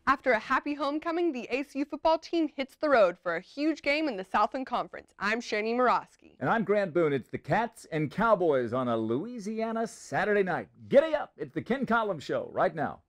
After a happy homecoming, the ACU football team hits the road for a huge game in the Southland Conference. I'm Shani Morosky. And I'm Grant Boone. It's the Cats and Cowboys on a Louisiana Saturday night. Giddy up! It's the Ken Collums Show right now.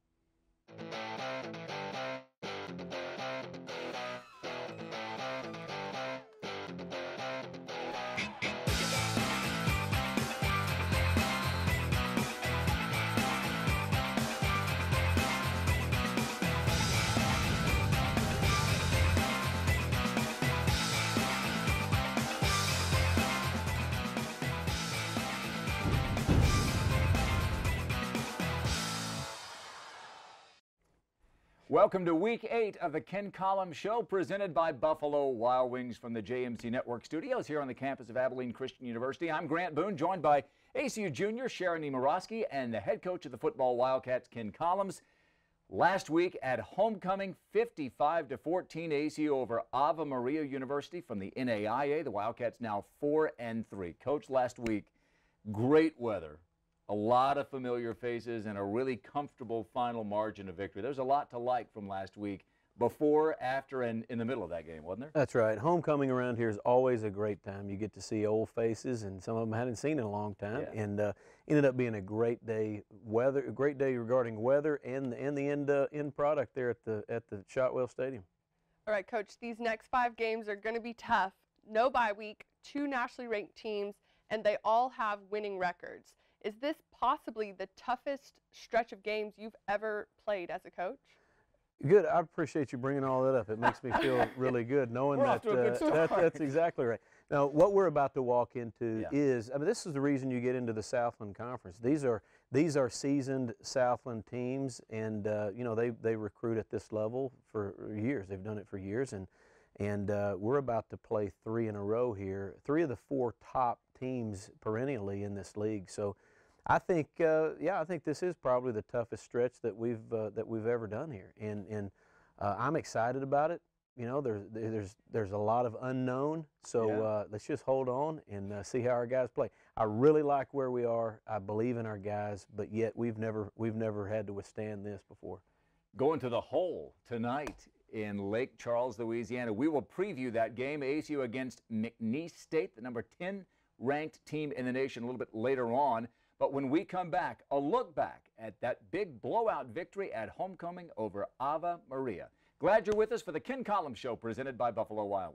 Welcome to Week 8 of the Ken Collums Show, presented by Buffalo Wild Wings from the JMC Network Studios here on the campus of Abilene Christian University. I'm Grant Boone, joined by ACU Junior Sharon Morosky and the head coach of the football Wildcats, Ken Collums. Last week at homecoming, 55-14 ACU over Ave Maria University from the NAIA. The Wildcats now 4-3. Coach, last week, great weather. A lot of familiar faces and a really comfortable final margin of victory. There's a lot to like from last week, before, after, and in the middle of that game, wasn't there? That's right. Homecoming around here is always a great time. You get to see old faces, and some of them I hadn't seen in a long time. Yeah. And ended up being a great day. A great day regarding weather and the end product there at the Shotwell Stadium. All right, Coach. These next 5 games are going to be tough. No bye week, 2 nationally ranked teams, and they all have winning records. Is this possibly the toughest stretch of games you've ever played as a coach? Good. I appreciate you bringing all that up. It makes me feel really good knowing that's exactly right. Now, what we're about to walk into is, I mean, this is the reason you get into the Southland Conference. These are seasoned Southland teams, and you know, they recruit at this level for years. They've done it for years, and we're about to play 3 in a row here. 3 of the 4 top teams perennially in this league. So I think, I think this is probably the toughest stretch that we've ever done here, and I'm excited about it. You know, there's a lot of unknown, so let's just hold on and see how our guys play. I really like where we are. I believe in our guys, but yet we've never had to withstand this before. Going to the hole tonight in Lake Charles, Louisiana. We will preview that game, ACU against McNeese State, the number 10 ranked team in the nation, a little bit later on. But when we come back, a look back at that big blowout victory at homecoming over Ave Maria. Glad you're with us for the Ken Collums Show, presented by Buffalo Wild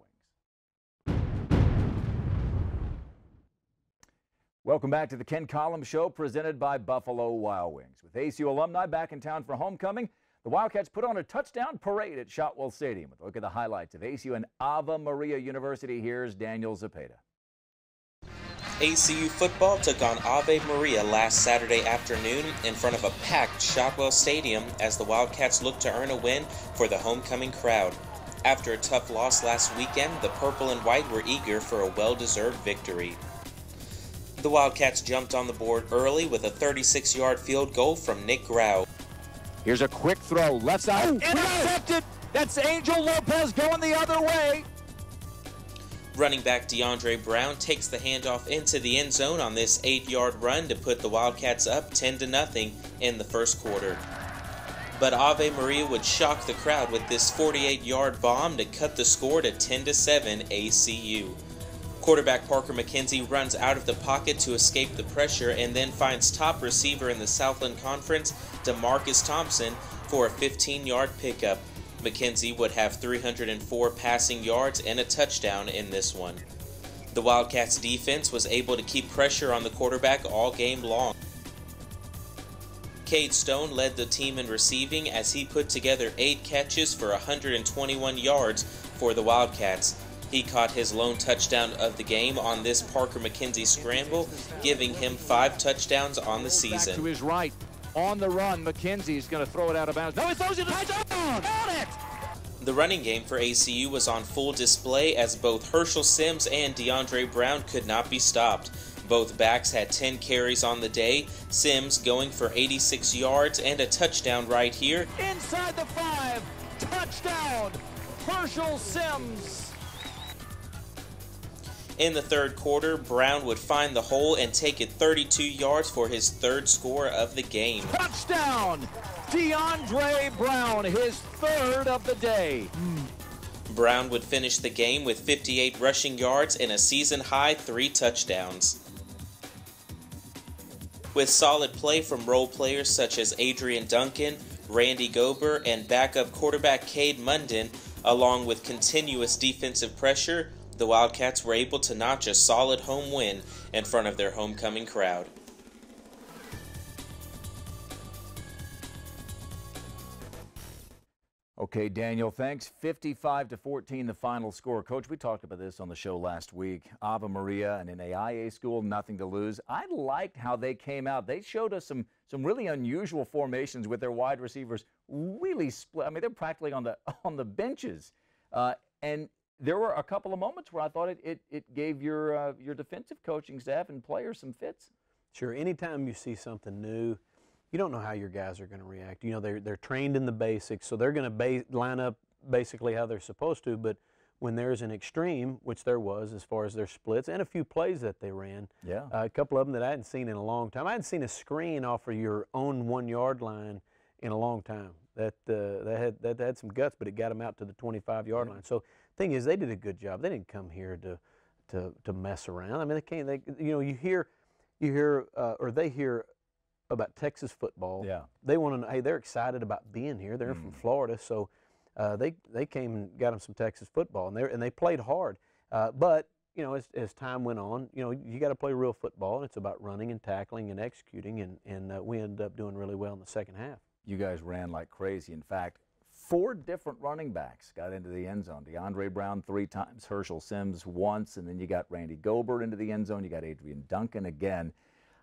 Wings. Welcome back to the Ken Collums Show, presented by Buffalo Wild Wings. With ACU alumni back in town for homecoming, the Wildcats put on a touchdown parade at Shotwell Stadium. With a look at the highlights of ACU and Ave Maria University, here's Daniel Zepeda. ACU football took on Ave Maria last Saturday afternoon in front of a packed Shotwell Stadium as the Wildcats looked to earn a win for the homecoming crowd. After a tough loss last weekend, the purple and white were eager for a well-deserved victory. The Wildcats jumped on the board early with a 36-yard field goal from Nick Grau. Here's a quick throw, left side, intercepted! That's Angel Lopez going the other way! Running back DeAndre Brown takes the handoff into the end zone on this 8-yard run to put the Wildcats up 10-0 in the first quarter. But Ave Maria would shock the crowd with this 48-yard bomb to cut the score to 10-7 ACU. Quarterback Parker McKenzie runs out of the pocket to escape the pressure and then finds top receiver in the Southland Conference, DeMarcus Thompson, for a 15-yard pickup. McKenzie would have 304 passing yards and a touchdown in this one. The Wildcats defense was able to keep pressure on the quarterback all game long. Cade Stone led the team in receiving as he put together 8 catches for 121 yards for the Wildcats. He caught his lone touchdown of the game on this Parker McKenzie scramble, giving him 5 touchdowns on the season. Back to his right. On the run, McKenzie's going to throw it out of bounds. No, he throws it touchdown! Got it! The running game for ACU was on full display as both Herschel Sims and DeAndre Brown could not be stopped. Both backs had 10 carries on the day, Sims going for 86 yards and a touchdown right here. Inside the 5, touchdown, Herschel Sims. In the third quarter, Brown would find the hole and take it 32 yards for his 3rd score of the game. Touchdown! DeAndre Brown, his third of the day. Brown would finish the game with 58 rushing yards and a season-high 3 touchdowns. With solid play from role players such as Adrian Duncan, Randy Gober, and backup quarterback Cade Munden, along with continuous defensive pressure, the Wildcats were able to notch a solid home win in front of their homecoming crowd. Okay, Daniel, thanks. 55-14, the final score. Coach, we talked about this on the show last week. Ave Maria and an AIA school, nothing to lose. I liked how they came out. They showed us some really unusual formations with their wide receivers really split. I mean, they're practically on the benches. And there were a couple of moments where I thought it gave your defensive coaching staff and players some fits. Sure. Anytime you see something new, you don't know how your guys are going to react. You know, they're trained in the basics, so they're going to line up basically how they're supposed to. But when there's an extreme, which there was as far as their splits and a few plays that they ran, a couple of them that I hadn't seen in a long time. I hadn't seen a screen off of your own 1 yard line in a long time. That had some guts, but it got them out to the 25-yard line. So the thing is, they did a good job. They didn't come here to mess around. I mean, you hear or they hear about Texas football. Yeah. They want to know, hey, they're excited about being here. They're from Florida, so they came and got them some Texas football, and they played hard. But you know, as time went on, you know, you got to play real football, and it's about running and tackling and executing, and we ended up doing really well in the second half. You guys ran like crazy. In fact, 4 different running backs got into the end zone. DeAndre Brown 3 times, Herschel Sims once, and then you got Randy Gober into the end zone. You got Adrian Duncan again.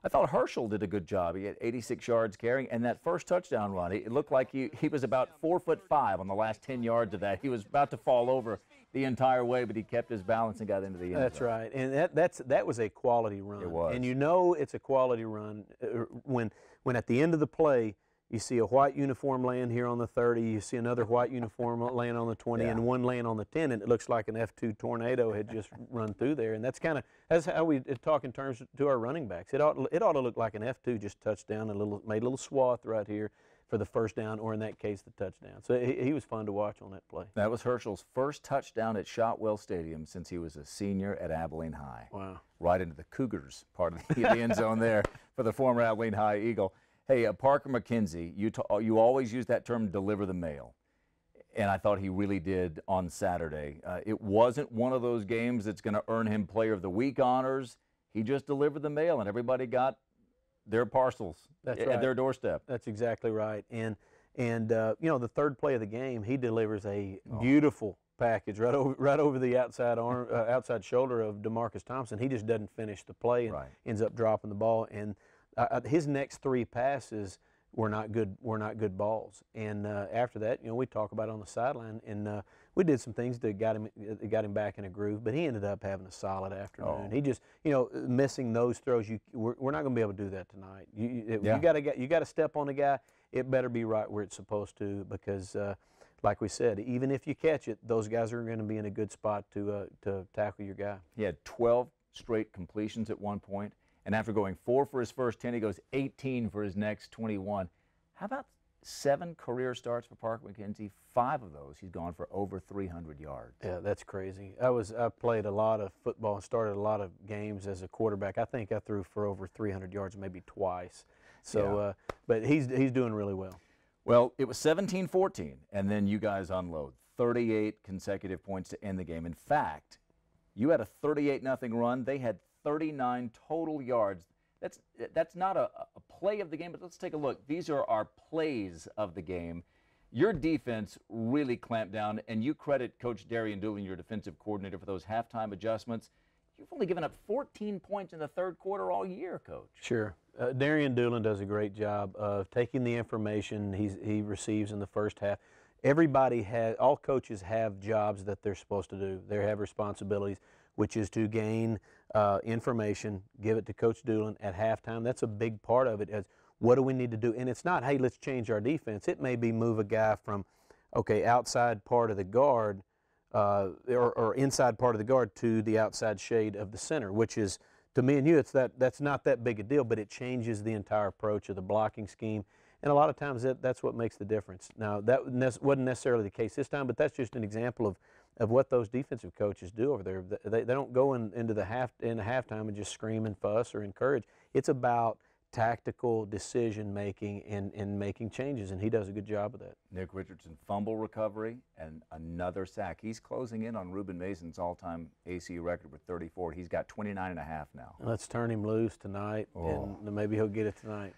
I thought Herschel did a good job. He had 86 yards carrying, and that first touchdown run, it looked like he was about 4'5" on the last 10 yards of that. He was about to fall over the entire way, but he kept his balance and got into the end zone. That's right, and that was a quality run. It was. And you know it's a quality run when at the end of the play, you see a white uniform laying here on the 30, you see another white uniform laying on the 20, and one laying on the 10, and it looks like an F2 tornado had just run through there. And that's how we talk in terms to our running backs. It ought to look like an F2 just touched down made a little swath right here for the first down, or in that case, the touchdown. So he was fun to watch on that play. That was Herschel's first touchdown at Shotwell Stadium since he was a senior at Abilene High. Wow. Right into the Cougars part of the end zone there for the former Abilene High Eagle. Hey, Parker McKenzie, you always use that term, deliver the mail, and I thought he really did on Saturday. It wasn't one of those games that's going to earn him Player of the Week honors. He just delivered the mail, and everybody got their parcels at their doorstep. That's exactly right. And you know, the third play of the game, he delivers a beautiful package right over the outside shoulder of DeMarcus Thompson. He just doesn't finish the play and ends up dropping the ball. And his next 3 passes were not good balls. And after that, you know, we talk about it on the sideline, and we did some things that got him back in a groove. But he ended up having a solid afternoon. He just, you know, missing those throws. We're not going to be able to do that tonight. You got to step on the guy. It better be right where it's supposed to, because like we said, even if you catch it, those guys are going to be in a good spot to tackle your guy. He had 12 straight completions at one point. And after going 4 for his first 10, he goes 18 for his next 21. How about 7 career starts for Parker McKenzie? 5 of those, he's gone for over 300 yards. Yeah, that's crazy. I played a lot of football and started a lot of games as a quarterback. I think I threw for over 300 yards maybe twice. So, but he's doing really well. Well, it was 17-14, and then you guys unload. 38 consecutive points to end the game. In fact, you had a 38-0 run. They had 39 total yards. That's not a play of the game, but let's take a look. These are our plays of the game. Your defense really clamped down, and you credit Coach Darian Doolin, your defensive coordinator, for those halftime adjustments. You've only given up 14 points in the third quarter all year, Coach. Sure. Darian Doolin does a great job of taking the information he receives in the first half. All coaches have jobs that they're supposed to do. They have responsibilities, which is to gain information, give it to Coach Doolin at halftime. That's a big part of it. As what do we need to do? And it's not, hey, let's change our defense. It may be move a guy from, outside part of the guard or inside part of the guard to the outside shade of the center, which is, to me and you, that's not that big a deal, but it changes the entire approach of the blocking scheme. And a lot of times that's what makes the difference. Now, that wasn't necessarily the case this time, but that's just an example of what those defensive coaches do over there. They don't go into the halftime and just scream and fuss or encourage. It's about tactical decision making and making changes, and he does a good job of that. Nick Richardson, fumble recovery and another sack. He's closing in on Ruben Mason's all-time ACU record with 34. He's got 29.5 now. Let's turn him loose tonight, and maybe he'll get it tonight.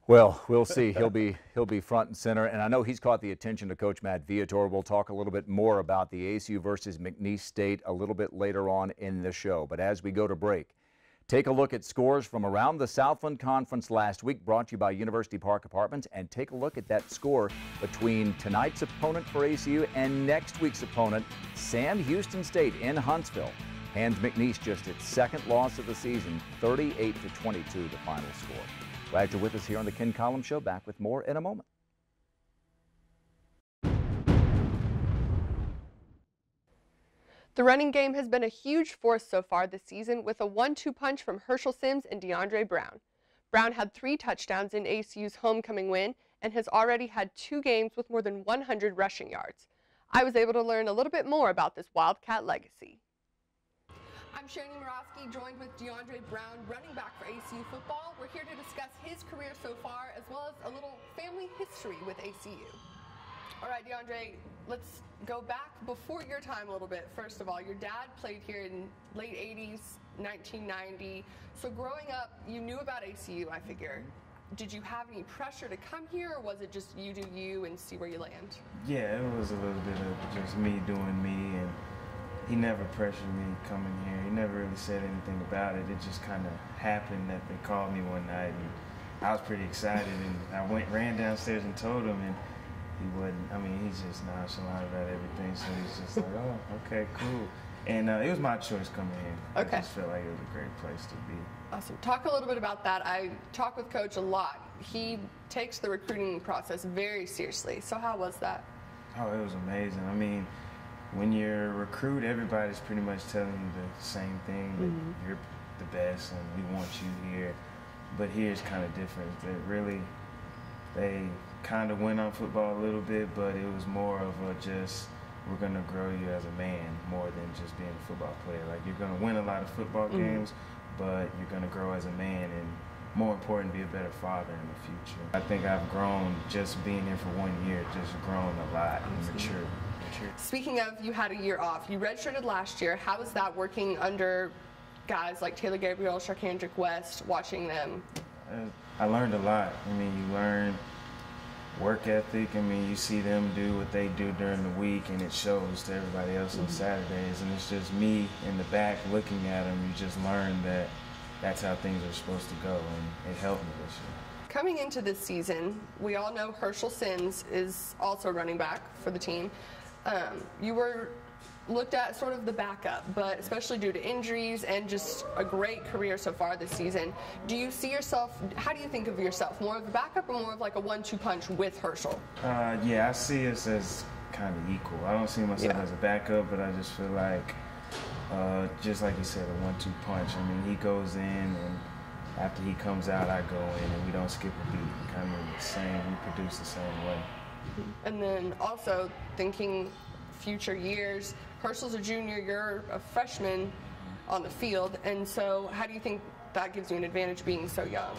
Well, we'll see. He'll be front and center, and I know he's caught the attention of Coach Matt Viator. We'll talk a little bit more about the ACU versus McNeese State a little bit later on in the show. But as we go to break, take a look at scores from around the Southland Conference last week, brought to you by University Park Apartments, and take a look at that score between tonight's opponent for ACU and next week's opponent, Sam Houston State in Huntsville. Hands McNeese just its second loss of the season, 38-22 the final score. Glad you're with us here on the Ken Collums Show. Back with more in a moment. The running game has been a huge force so far this season with a 1-2 punch from Herschel Sims and DeAndre Brown. Brown had 3 touchdowns in ACU's homecoming win and has already had 2 games with more than 100 rushing yards. I was able to learn a little bit more about this Wildcat legacy. I'm Shani Morosky, joined with DeAndre Brown, running back for ACU football. We're here to discuss his career so far, as well as a little family history with ACU. All right, DeAndre, let's go back before your time a little bit. First of all, your dad played here in late 80s, 1990. So growing up, you knew about ACU, I figure. Did you have any pressure to come here, or was it just you do you and see where you land? Yeah, it was a little bit of just me doing me, and he never pressured me coming here. He never really said anything about it. It just kind of happened that they called me one night, and I was pretty excited, and I ran downstairs and told him, and he wasn't, I mean, he's just nonchalant about everything, so he's just like, oh, okay, cool. And it was my choice coming here. Okay. I just felt like it was a great place to be. Awesome. Talk a little bit about that. I talk with Coach a lot. He takes the recruiting process very seriously. So how was that? Oh, it was amazing. I mean, when you're a recruit, everybody's pretty much telling you the same thing, that you're the best and we want you here. But here's kind of different. They kind of went on football a little bit, but it was more of a just, we're going to grow you as a man more than just being a football player. Like, you're going to win a lot of football games, but you're going to grow as a man and, more important, be a better father in the future. I think I've grown just being here for 1 year, just grown a lot and matured. Speaking of, you had a year off. You redshirted last year. How was that working under guys like Taylor Gabriel, Sharkandrick West, watching them? I learned a lot. I mean, you learn work ethic. I mean, you see them do what they do during the week, and it shows to everybody else on Saturdays. And it's just me in the back looking at them. You just learn that that's how things are supposed to go, and it helped me this year. Coming into this season, we all know Herschel Sims is also running back for the team. You were looked at sort of the backup, but especially due to injuries and just a great career so far this season. Do you see yourself, how do you think of yourself? More of a backup or more of like a 1-2 punch with Herschel? Yeah, I see us as kind of equal. I don't see myself as a backup, but I just feel like, just like you said, a 1-2 punch. I mean, he goes in, and after he comes out, I go in, and we don't skip a beat. Kind of the same, we produce the same way. And then also thinking future years, Herschel's a junior, you're a freshman on the field, and so how do you think that gives you an advantage being so young?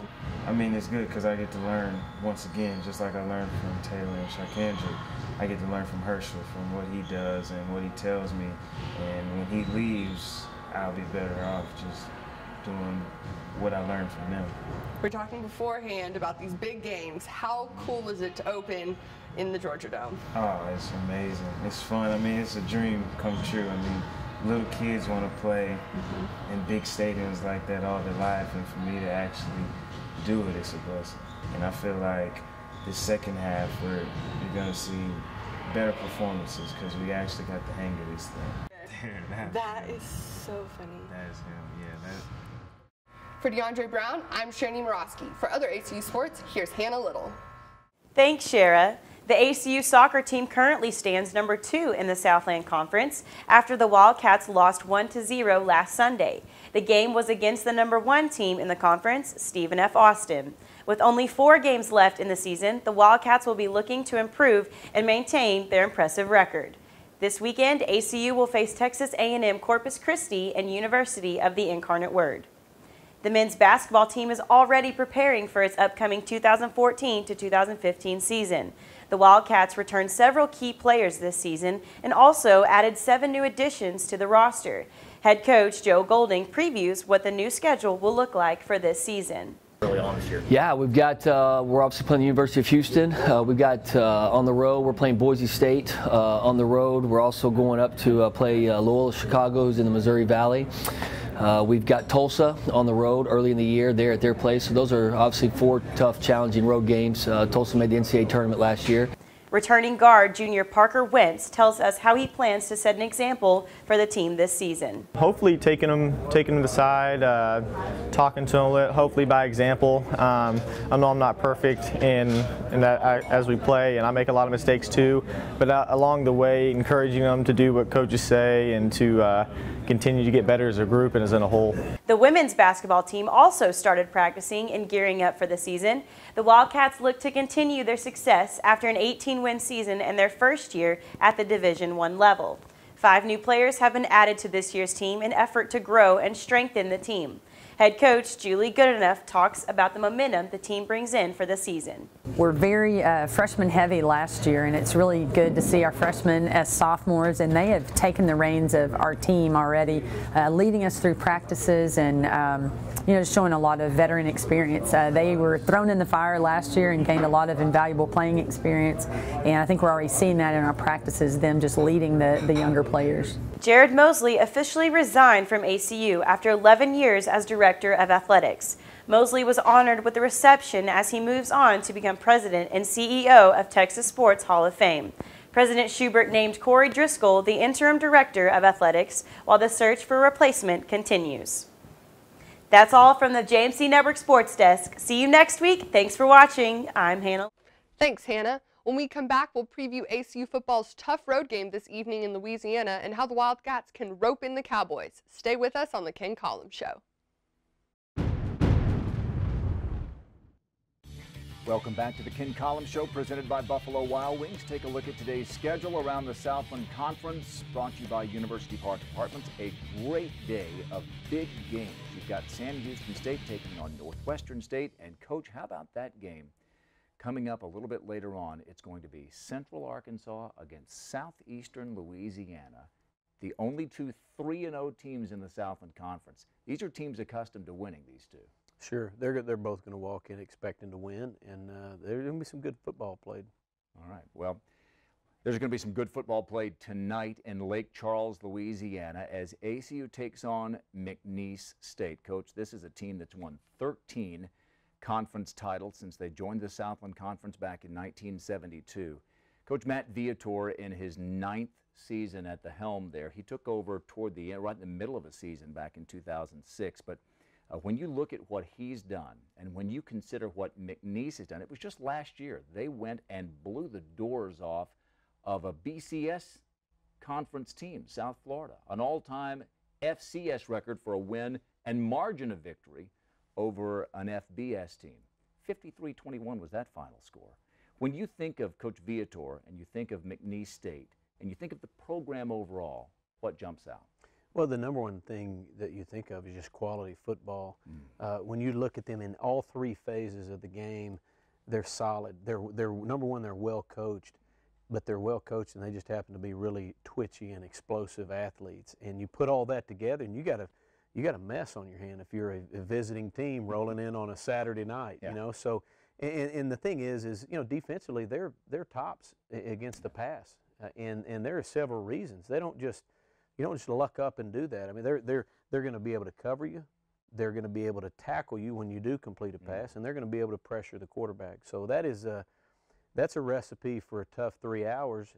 I mean, it's good because I get to learn, once again, just like I learned from Taylor and Sharkandrick, I get to learn from Herschel, from what he does and what he tells me, and when he leaves, I'll be better off just doing what I learned from them. We're talking beforehand about these big games. How cool is it to open in the Georgia Dome? Oh, it's amazing. It's fun. I mean, it's a dream come true. I mean, little kids want to play in big stadiums like that all their life, and for me to actually do it, it's a blessing. And I feel like this second half, you're going to see better performances because we actually got the hang of this thing. That is so funny. That is him, yeah. For DeAndre Brown, I'm Shani Morosky. For other ACU Sports, here's Hannah Little. Thanks, Shara. The ACU soccer team currently stands number 2 in the Southland Conference after the Wildcats lost 1-0 last Sunday. The game was against the number 1 team in the conference, Stephen F. Austin. With only 4 games left in the season, the Wildcats will be looking to improve and maintain their impressive record. This weekend, ACU will face Texas A&M Corpus Christi and University of the Incarnate Word. The men's basketball team is already preparing for its upcoming 2014 to 2015 season. The Wildcats returned several key players this season and also added 7 new additions to the roster. Head coach Joe Golding previews what the new schedule will look like for this season. Early on this year. Yeah, we've got, we're obviously playing the University of Houston. We've got on the road, we're playing Boise State on the road. We're also going up to play Loyola Chicago's in the Missouri Valley. We've got Tulsa on the road early in the year there at their place. So those are obviously 4 tough, challenging road games. Tulsa made the NCAA tournament last year. Returning guard junior Parker Wentz tells us how he plans to set an example for the team this season. Hopefully taking them aside, talking to them, hopefully by example. I know I'm not perfect in that as we play, and I make a lot of mistakes too, but along the way encouraging them to do what coaches say and to continue to get better as a group and as in a whole. The women's basketball team also started practicing and gearing up for the season. The Wildcats look to continue their success after an 18-win season and their first year at the Division I level. 5 new players have been added to this year's team in effort to grow and strengthen the team. Head coach Julie Goodenough talks about the momentum the team brings in for the season. We're very freshman heavy last year, and it's really good to see our freshmen as sophomores, and they have taken the reins of our team already, leading us through practices and just showing a lot of veteran experience. They were thrown in the fire last year and gained a lot of invaluable playing experience, and I think we're already seeing that in our practices, them just leading the younger players. Jared Mosley officially resigned from ACU after 11 years as Director of Athletics. Mosley was honored with the reception as he moves on to become President and CEO of Texas Sports Hall of Fame. President Schubert named Corey Driscoll the Interim Director of Athletics while the search for a replacement continues. That's all from the JMC Network Sports Desk. See you next week. Thanks for watching. I'm Hannah. Thanks, Hannah. When we come back, we'll preview ACU football's tough road game this evening in Louisiana and how the Wildcats can rope in the Cowboys. Stay with us on the Ken Collums Show. Welcome back to the Ken Collums Show, presented by Buffalo Wild Wings. Take a look at today's schedule around the Southland Conference, brought to you by University Park Apartments. A great day of big games. You've got Sam Houston State taking on Northwestern State. And, Coach, how about that game? Coming up a little bit later on, it's going to be Central Arkansas against Southeastern Louisiana, the only 2 3-0 teams in the Southland Conference. These are teams accustomed to winning, these two. Sure, they're both going to walk in expecting to win, and there's going to be some good football played. All right, well, there's going to be some good football played tonight in Lake Charles, Louisiana, as ACU takes on McNeese State. Coach, this is a team that's won 13 conference titles since they joined the Southland Conference back in 1972. Coach Matt Viator, in his 9th season at the helm there, he took over toward the end, right in the middle of a season back in 2006. But when you look at what he's done and when you consider what McNeese has done, it was just last year they went and blew the doors off of a BCS conference team, South Florida, an all-time FCS record for a win and margin of victory over an FBS team. 53-21 was that final score. When you think of Coach Viator and you think of McNeese State and you think of the program overall, what jumps out? Well, the number one thing that you think of is just quality football. When you look at them in all 3 phases of the game, they're solid. They're number one, they're well coached, but they're well coached and they just happen to be really twitchy and explosive athletes. And you put all that together and you got a mess on your hand if you're a visiting team rolling in on a Saturday night, you know. So, and the thing is defensively they're tops against the pass, and there are several reasons. You don't just luck up and do that. I mean, they're going to be able to cover you, they're going to be able to tackle you when you do complete a pass, and they're going to be able to pressure the quarterback. So that's a recipe for a tough 3 hours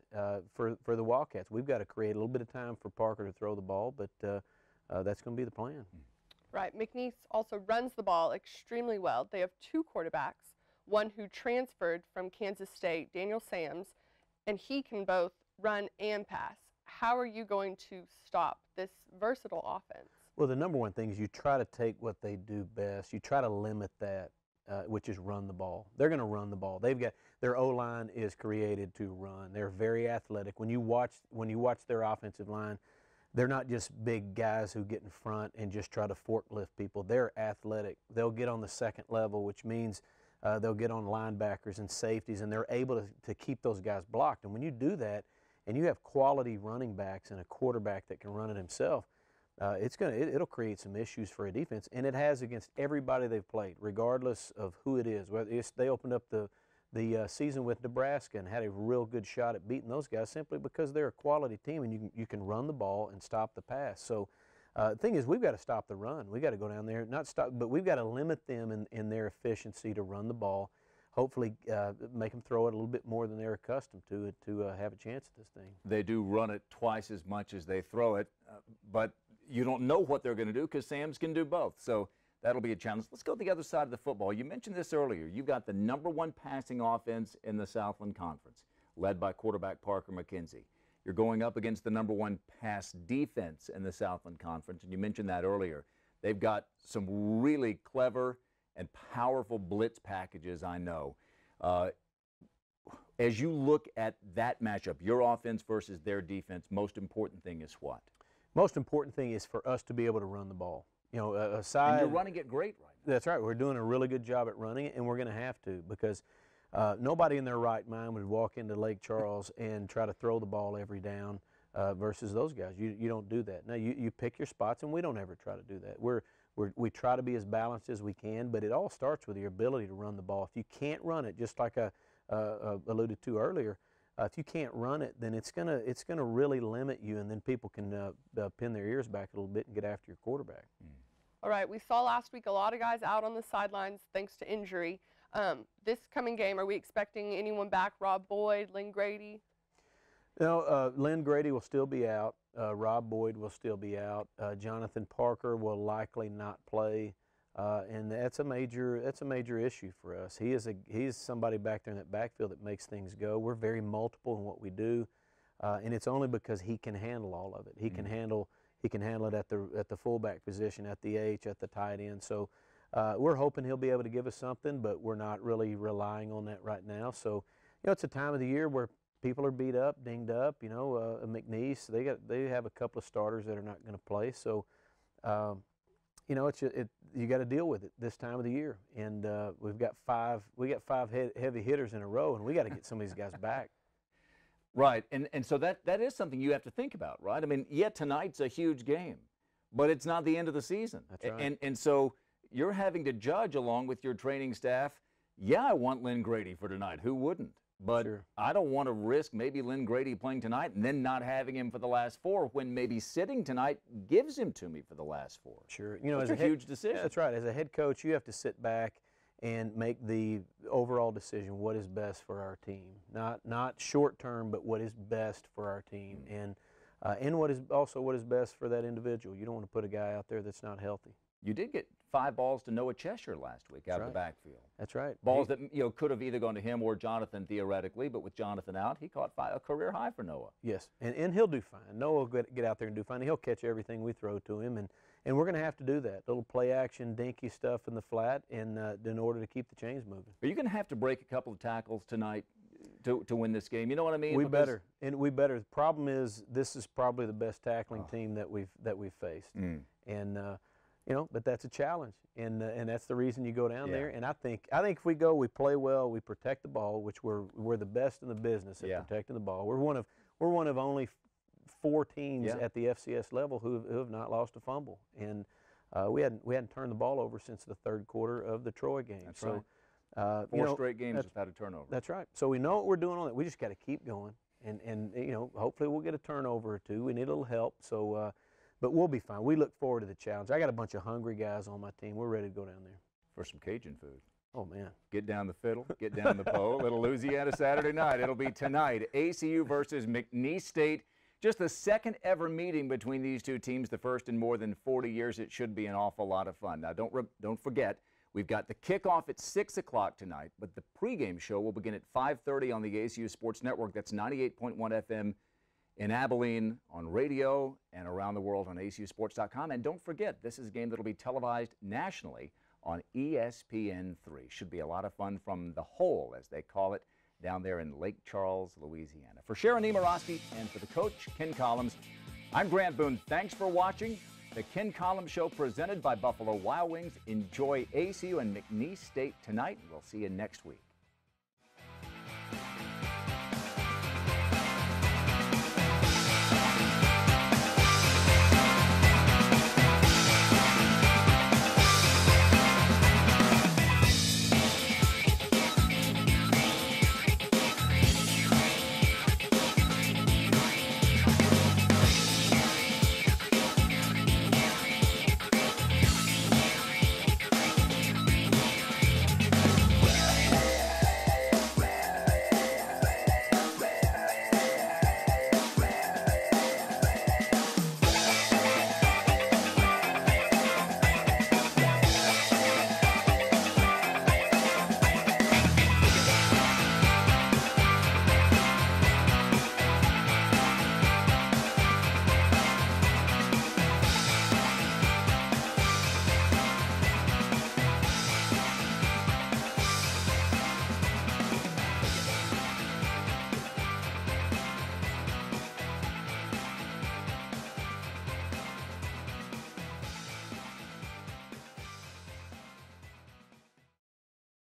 for the Wildcats. We've got to create a little bit of time for Parker to throw the ball, but that's going to be the plan. Right. McNeese also runs the ball extremely well. They have 2 quarterbacks, one who transferred from Kansas State, Daniel Sams, and he can both run and pass. How are you going to stop this versatile offense? Well, the number one thing is you try to take what they do best. You try to limit that which is run the ball. They're going to run the ball. They've got their O-line is created to run. They're very athletic. When you watch their offensive line, they're not just big guys who get in front and just try to forklift people. They're athletic. They'll get on the second level, which means they'll get on linebackers and safeties, and they're able to keep those guys blocked. And when you do that, and you have quality running backs and a quarterback that can run it himself, it'll create some issues for a defense, and it has against everybody they've played, regardless of who it is. Whether they opened up the season with Nebraska and had a real good shot at beating those guys simply because they're a quality team and you can run the ball and stop the pass. So the thing is, we've got to stop the run. We've got to go down there, not stop, but we've got to limit them in their efficiency to run the ball. Hopefully make them throw it a little bit more than they're accustomed to have a chance at this thing. They do run it twice as much as they throw it, but you don't know what they're going to do because Sam's can do both. So that'll be a challenge. Let's go to the other side of the football. You mentioned this earlier. You've got the #1 passing offense in the Southland Conference, led by quarterback Parker McKenzie. You're going up against the #1 pass defense in the Southland Conference, and you mentioned that earlier. They've got some really clever and powerful blitz packages, I know. As you look at that matchup, your offense versus their defense, most important thing is what? Most important thing is for us to be able to run the ball. You know, aside. And you're running it great right now. That's right. We're doing a really good job at running it, and we're going to have to because nobody in their right mind would walk into Lake Charles and try to throw the ball every down versus those guys. You don't do that. Now, you pick your spots, and we don't ever try to do that. We try to be as balanced as we can, but it all starts with your ability to run the ball. If you can't run it, just like I alluded to earlier, if you can't run it, then it's gonna really limit you, and then people can pin their ears back a little bit and get after your quarterback. All right, we saw last week a lot of guys out on the sidelines thanks to injury. This coming game, are we expecting anyone back? Rob Boyd, Lynn Grady? No, Lynn Grady will still be out. Rob Boyd will still be out. Jonathan Parker will likely not play, and that's a major issue for us. He's somebody back there in that backfield that makes things go. We're very multiple in what we do, and it's only because he can handle all of it. He can handle it at the fullback position, at the H, at the tight end. So we're hoping he'll be able to give us something, but we're not really relying on that right now. So it's a time of the year where people are beat up, dinged up. McNeese, they have a couple of starters that are not going to play. So, you got to deal with it this time of the year. And we got five heavy hitters in a row, and we got to get some of these guys back. Right, and so that is something you have to think about, right? I mean, tonight's a huge game, but it's not the end of the season. That's right. And so you're having to judge along with your training staff. Yeah, I want Lynn Grady for tonight. Who wouldn't? But sure. I don't want to risk maybe Lynn Grady playing tonight and then not having him for the last 4 when maybe sitting tonight gives him to me for the last 4. Sure. It's a huge decision. Yeah, that's right. As a head coach, you have to sit back and make the overall decision, what is best for our team. Not short term, but what is best for our team. And what is best for that individual. You don't want to put a guy out there that's not healthy. You did get 5 balls to Noah Cheshire last week out of the backfield. That's right. Balls that could have either gone to him or Jonathan theoretically, but with Jonathan out, he caught a career high for Noah. Yes, and he'll do fine. Noah will get out there and do fine. He'll catch everything we throw to him, and we're going to have to do that. Little play action, dinky stuff in the flat, and in order to keep the chains moving. Are you going to have to break a couple of tackles tonight to win this game? You know what I mean? We better. The problem is this is probably the best tackling team that we've faced, and. But that's a challenge, and that's the reason you go down there. And I think if we go, we play well, we protect the ball, which we're the best in the business at protecting the ball. We're one of only 4 teams at the FCS level who have not lost a fumble, and we hadn't turned the ball over since the 3rd quarter of the Troy game. That's right. 4 straight games without a turnover. That's right. So we know what we're doing on that. We just got to keep going, and hopefully we'll get a turnover or 2. We need a little help. So. But we'll be fine. We look forward to the challenge. I got a bunch of hungry guys on my team. We're ready to go down there. For some Cajun food. Oh, man. Get down the fiddle, get down the pole. Little Louisiana Saturday night. It'll be tonight. ACU versus McNeese State. Just the second ever meeting between these 2 teams, the first in more than 40 years. It should be an awful lot of fun. Now, don't forget, we've got the kickoff at 6 o'clock tonight, but the pregame show will begin at 5:30 on the ACU Sports Network. That's 98.1 FM. In Abilene on radio and around the world on ACUsports.com. And don't forget, this is a game that will be televised nationally on ESPN3. Should be a lot of fun from the hole, as they call it, down there in Lake Charles, Louisiana. For Sharon Nemorowski and for the coach, Ken Collums, I'm Grant Boone. Thanks for watching the Ken Collums Show presented by Buffalo Wild Wings. Enjoy ACU and McNeese State tonight. We'll see you next week.